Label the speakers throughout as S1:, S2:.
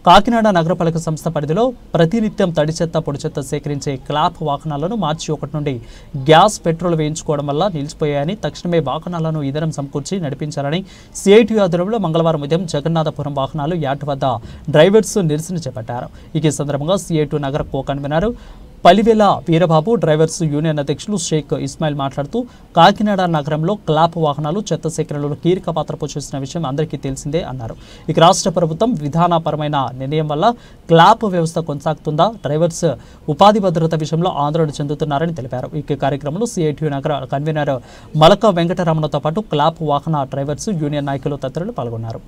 S1: కాకినాడ నగరపాలక సంస్థ పరిధిలో ప్రతినిత్యం తడి చెత్త పొడి చెత్త సేకరించే క్లాప్ వాహనాలను మార్చి 1 నుండి గ్యాస్ పెట్రోల్ వేయించుకోవడం వల్ల నిలిచిపోయాయని తక్షణమే వాహనాలను ఇంధనం సమకూర్చి నడిపించాలని సిఐటియు ఆధ్వర్యంలో మంగళవారం ఉదయం జగన్నాథపురం వాహనాలు యార్డ్ వద్ద డ్రైవర్స్ నిరసన చేపట్టారు. ఈ సందర్భంగా సిఐటియు నగర co convener Palivela Veerababu, drivers union అధ్యక్షులు షేక్ ఇస్మాయిల్ మాట్లాడుతూ కాకినాడ నగరంలో క్లాప్ వాహనాలు చెత్త సేకరణలో కీలక పాత్ర పోషిస్తున్న విషయం అందరికీ తెలిసిందే అన్నారు. ఇక రాష్ట్ర ప్రభుత్వం విధానపరమైన నిర్ణయం వల్ల క్లాప్ వ్యవస్థ కొనసాగుతుందా, డ్రైవర్స్ ఉపాధి భద్రత విషయంలో ఆందోళన చెందుతున్నారని తెలిపారు. ఈ కార్యక్రమంలో సిఐటియు నగర కన్వీనర్ మలక వెంకటరమణతో పాటు క్లాప్ వాహన డ్రైవర్స్ యూనియన్ నాయకులు తదితరులు పాల్గొన్నారు.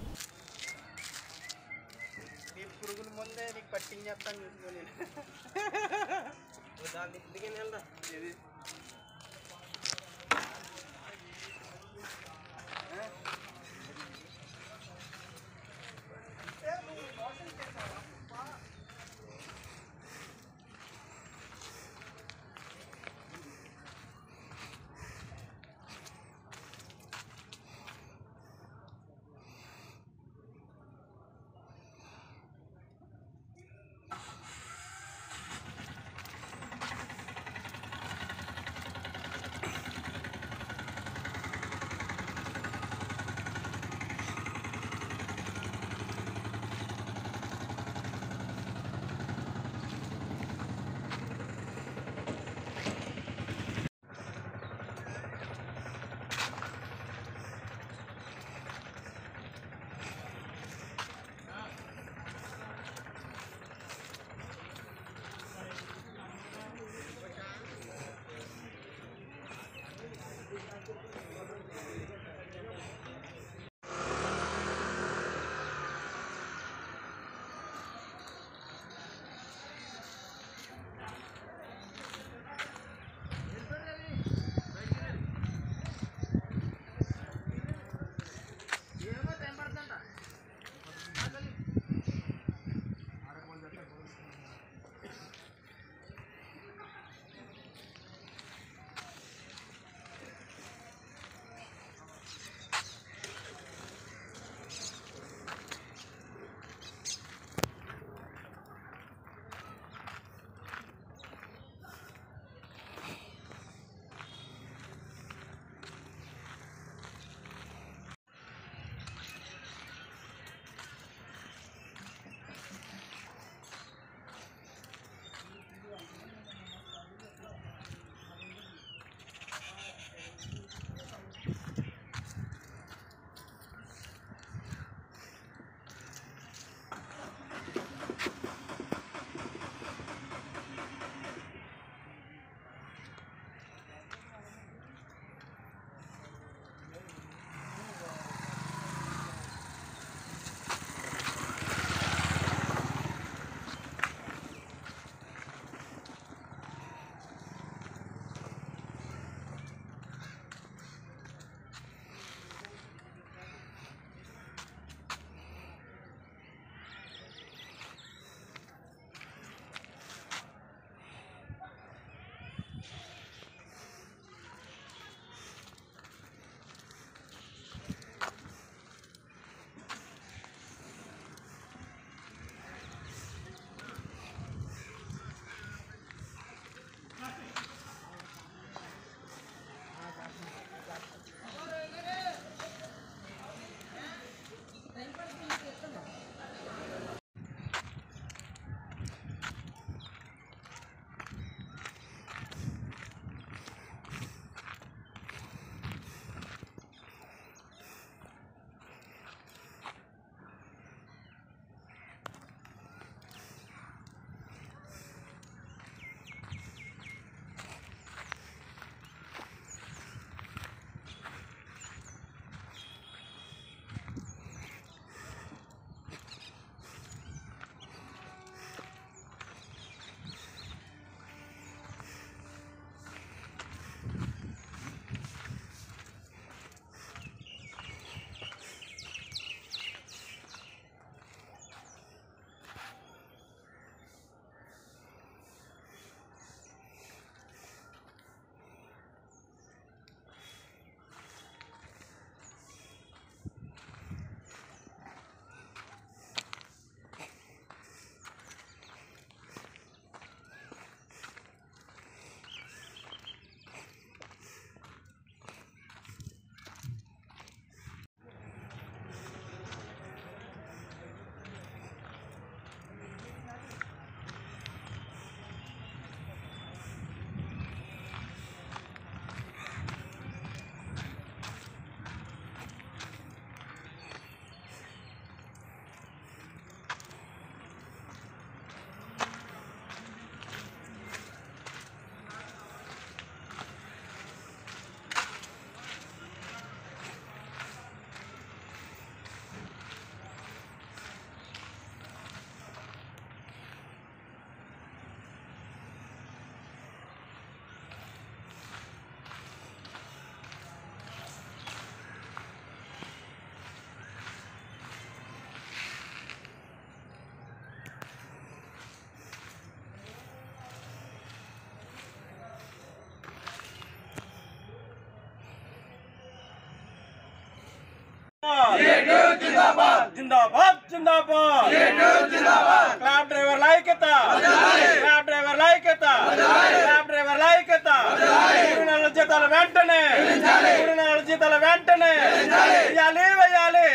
S2: जिंदाबाद जिंदाबाद क्लैब ड्राइवर लाइकता क्लैब ड्राइवर लाइकता क्लैब ड्राइवर लाइकता ఊరినల జీతాల వెంటనే ఊరినల జీతాల వెంటనే వేయాలి వేయాలి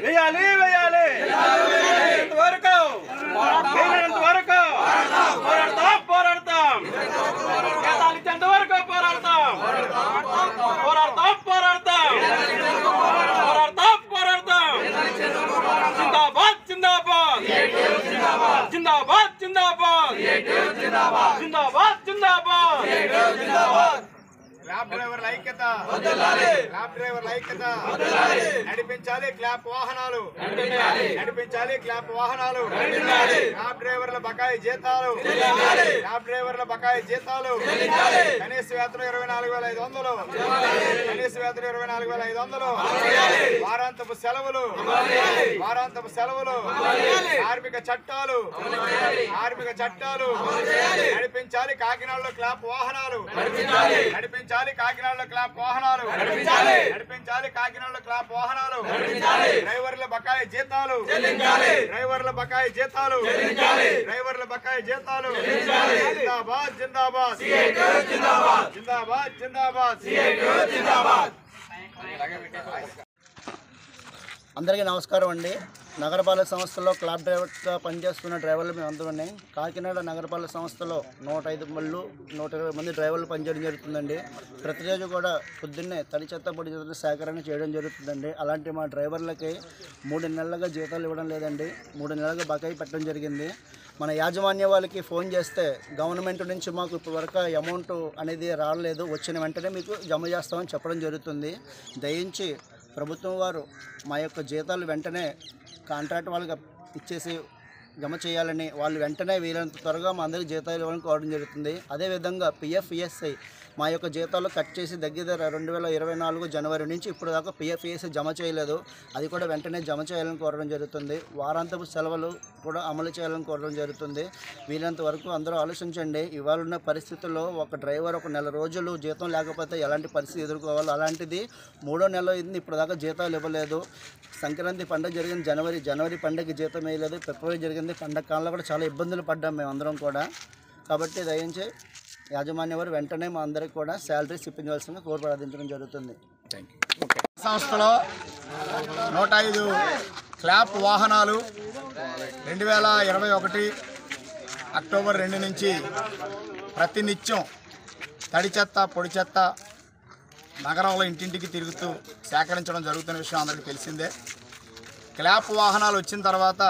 S2: వేయాలి వేయాలి వరకు వేయనంత వరకు పోరాడతాం పోరాడతాం జీతాలు ఇచ్చేంత వరకు పోరాడతాం పోరాడతాం పోరాడతాం పోరాడతాం जिंदाबाद जिंदाबाद जिंदाबाद जिंदाबाद जिंदाबाद जिंदाबाद క్లాబ్ డ్రైవర్ల ఐక్యత క్లాబ్ డ్రైవర్ల ఐక్యత నడిపించాలి క్లాబ్ వాహనాలు నడిపించాలి క్లాబ్ వాహనాలు క్లాబ్ డ్రైవర్ల బకాయి జీతాలు క్లాబ్ డ్రైవర్ల బకాయి జీతాలు కనీస వేతనం 24,500 కనీస వేతనం 24,500 వారాంతపు సెలవులు కార్మిక చట్టాలు నడిపించాలి కాకినాడలో క్లాబ్ వాహనాలు నడిపించాలి కాకినాడలో క్లాబ్ వాహనాలు నడిపించాలి కాకినాడలో క్లాబ్ వాహనాలు డ్రైవర్ల బకాయి జీతాలు డ్రైవర్ల బకాయి జీతాలు డ్రైవర్ల బకాయి జీతాలు జిందాబాద్ జిందాబాద్ జిందాబాద్ జిందాబాద్ జిందాబాద్
S3: అందరికీ నమస్కారం అండి. నగరపాలక సంస్థలో క్లాబ్ డ్రైవర్గా పనిచేస్తున్న డ్రైవర్లు మేము అందరూ కాకినాడ నగరపాలక సంస్థలో 120 మంది డ్రైవర్లు పనిచేయడం జరుగుతుందండి. ప్రతిరోజు కూడా పొద్దున్నే తడి చెత్త పొడి చెత్త సేకరణ చేయడం జరుగుతుందండి. అలాంటి మా డ్రైవర్లకి 3 నెలలుగా జీతాలు ఇవ్వడం లేదండి. 3 నెలలుగా బకాయి పెట్టడం జరిగింది. మన యాజమాన్య వాళ్ళకి ఫోన్ చేస్తే గవర్నమెంట్ నుంచి మాకు ఇప్పటివరకు అమౌంట్ అనేది రాలేదు, వచ్చిన వెంటనే మీకు జమ చేస్తామని చెప్పడం జరుగుతుంది. దయించి ప్రభుత్వం వారు మా యొక్క జీతాలు వెంటనే కాంట్రాక్ట్ వాళ్ళకి ఇచ్చేసి జమ చేయాలని, వాళ్ళు వెంటనే వీలంత త్వరగా మా అందరికీ జీతాలు ఇవ్వాలని కోరడం జరుగుతుంది. అదేవిధంగా పిఎఫ్ ఈఎస్ఐ మా యొక్క జీతాలు కట్ చేసి దగ్గర 2024 జనవరి నుంచి ఇప్పుడు దాకా పిఎఫ్ ఈఎస్ఐ జమ చేయలేదు. అది కూడా వెంటనే జమ చేయాలని కోరడం జరుగుతుంది. వారాంతపు సెలవులు కూడా అమలు చేయాలని కోరడం జరుగుతుంది. వీలంత వరకు అందరూ ఆలోచించండి. ఇవాళ ఉన్న పరిస్థితుల్లో ఒక డ్రైవర్ 1 నెల రోజులు జీతం లేకపోతే ఎలాంటి పరిస్థితి ఎదుర్కోవాలో అలాంటిది 3వ నెల అయింది, ఇప్పుడు దాకా జీతాలు ఇవ్వలేదు. సంక్రాంతి పండుగ జరిగింది జనవరి పండుగకి జీతం వేయలేదు. ఫిబ్రవరి జరిగింది పండుగ కాలంలో కూడా చాలా ఇబ్బందులు పడ్డాం మేము అందరం కూడా. కాబట్టి దయించి యాజమాన్య వారు వెంటనే మా అందరికి కూడా శాలరీస్ ఇప్పించవలసిందిగా కోరి ప్రార్థించడం జరుగుతుంది. Thank you.
S4: సంస్థలో 105 క్లాప్ వాహనాలు 2021 అక్టోబర్ 2 నుంచి ప్రతినిత్యం తడి చెత్త పొడి చెత్త నగరంలో ఇంటింటికి తిరుగుతూ సేకరించడం జరుగుతున్న విషయం అందరికీ తెలిసిందే. క్లాప్ వాహనాలు వచ్చిన తర్వాత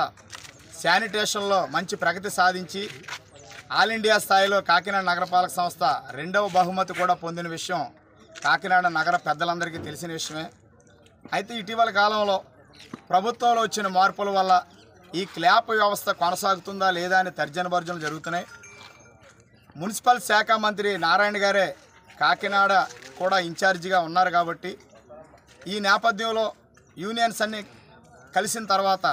S4: శానిటేషన్లో మంచి ప్రగతి సాధించి ఆల్ ఇండియా స్థాయిలో కాకినాడ నగరపాలక సంస్థ 2వ బహుమతి కూడా పొందిన విషయం కాకినాడ నగర పెద్దలందరికీ తెలిసిన విషయమే. అయితే ఇటీవల కాలంలో ప్రభుత్వంలో వచ్చిన మార్పుల వల్ల ఈ క్లాప్ వ్యవస్థ కొనసాగుతుందా లేదా అని తర్జన భర్జనలు జరుగుతున్నాయి. మున్సిపల్ శాఖ మంత్రి నారాయణ గారే కాకినాడ కూడా ఇన్ఛార్జిగా ఉన్నారు కాబట్టి ఈ నేపథ్యంలో యూనియన్స్ అన్ని కలిసిన తర్వాత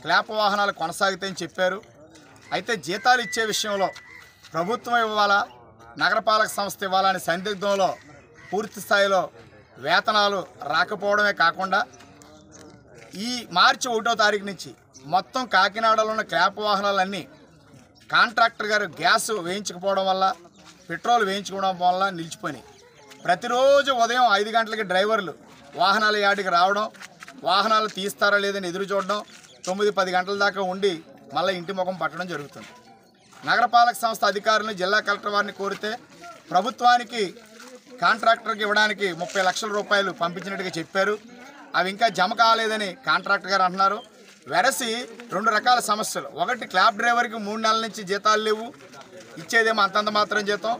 S4: క్లాప్ వాహనాలు కొనసాగుతాయని చెప్పారు. అయితే జీతాలు ఇచ్చే విషయంలో ప్రభుత్వం ఇవ్వాలా నగరపాలక సంస్థ ఇవ్వాలని సందిగ్ధంలో పూర్తి స్థాయిలో వేతనాలు రాకపోవడమే కాకుండా ఈ మార్చి 1వ తారీఖు నుంచి మొత్తం కాకినాడలో ఉన్న క్లాప్ వాహనాలన్నీ కాంట్రాక్టర్ గారు గ్యాస్ వేయించకపోవడం వల్ల పెట్రోల్ వేయించుకోవడం వల్ల నిలిచిపోయినాయి. ప్రతిరోజు ఉదయం 5 గంటలకి డ్రైవర్లు వాహనాల యార్డుకి రావడం, వాహనాలు తీస్తారా లేదని ఎదురు చూడడం, 9-10 గంటల దాకా ఉండి మళ్ళీ ఇంటి ముఖం పట్టడం జరుగుతుంది. నగరపాలక సంస్థ అధికారులను జిల్లా కలెక్టర్ వారిని కోరితే ప్రభుత్వానికి కాంట్రాక్టర్కి ఇవ్వడానికి 30 లక్షల రూపాయలు పంపించినట్టుగా చెప్పారు. అవి ఇంకా జమ కాలేదని కాంట్రాక్టర్ గారు అంటున్నారు. వెరసి 2 రకాల సమస్యలు. ఒకటి క్లాబ్ డ్రైవర్కి 3 నెలల నుంచి జీతాలు లేవు, ఇచ్చేదేమో అంతంత మాత్రం జీతం.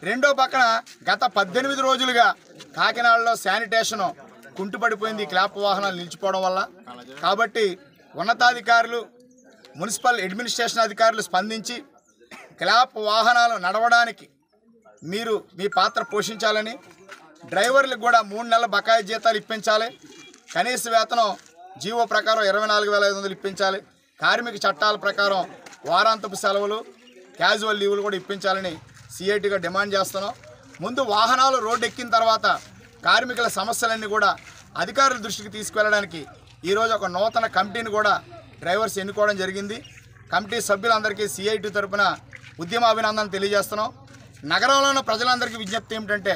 S4: రెండో పక్కన గత 18 రోజులుగా కాకినాడలో శానిటేషన్ కుంటుపడిపోయింది క్లాప్ వాహనాలు నిలిచిపోవడం వల్ల. కాబట్టి ఉన్నతాధికారులు మున్సిపల్ అడ్మినిస్ట్రేషన్ అధికారులు స్పందించి క్లాప్ వాహనాలు నడవడానికి మీరు మీ పాత్ర పోషించాలని, డ్రైవర్లకు కూడా 3 నెలల బకాయి జీతాలు ఇప్పించాలి, కనీస వేతనం జీవో ప్రకారం 24,500 ఇప్పించాలి, కార్మిక చట్టాల ప్రకారం వారాంతపు సెలవులు క్యాజువల్ లీవులు కూడా ఇప్పించాలని సిఐటిగా డిమాండ్ చేస్తున్నాం. ముందు వాహనాలు రోడ్డు ఎక్కిన తర్వాత కార్మికుల సమస్యలన్నీ కూడా అధికారుల దృష్టికి తీసుకువెళ్ళడానికి ఈరోజు ఒక నూతన కమిటీని కూడా డ్రైవర్స్ ఎన్నుకోవడం జరిగింది. కమిటీ సభ్యులందరికీ సిఐటి తరఫున ఉద్యమాభినందన తెలియజేస్తున్నాం. నగరంలో ఉన్న ప్రజలందరికీ విజ్ఞప్తి ఏమిటంటే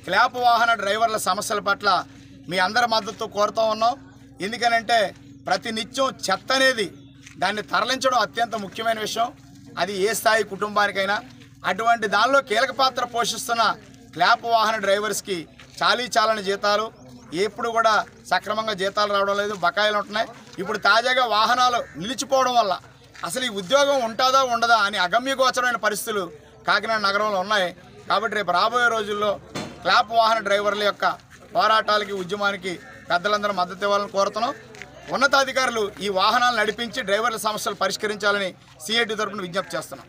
S4: క్లాప్ వాహన డ్రైవర్ల సమస్యల పట్ల మీ అందరి మద్దతు కోరుతూ ఉన్నాం. ఎందుకనంటే ప్రతి నిత్యం చెత్త అనేది దాన్ని తరలించడం అత్యంత ముఖ్యమైన విషయం. అది ఏ స్థాయి కుటుంబానికైనా. అటువంటి దానిలో కీలక పాత్ర పోషిస్తున్న క్లాప్ వాహన డ్రైవర్స్కి చాలని జీతాలు ఎప్పుడు కూడా సక్రమంగా జీతాలు రావడం లేదు, బకాయిలు ఉంటున్నాయి. ఇప్పుడు తాజాగా వాహనాలు నిలిచిపోవడం వల్ల అసలు ఈ ఉద్యోగం ఉంటుందా ఉండదా అని అగమ్యగోచరమైన పరిస్థితులు కాకినాడ నగరంలో ఉన్నాయి. కాబట్టి రేపు రాబోయే రోజుల్లో క్లాప్ వాహన డ్రైవర్ల యొక్క పోరాటాలకి ఉద్యమానికి పెద్దలందరూ మద్దతు ఇవ్వాలని కోరుతున్నాం. ఉన్నతాధికారులు ఈ వాహనాలు నడిపించి డ్రైవర్ల సమస్యలు పరిష్కరించాలని సిఐటి తరఫున విజ్ఞప్తి చేస్తున్నాం.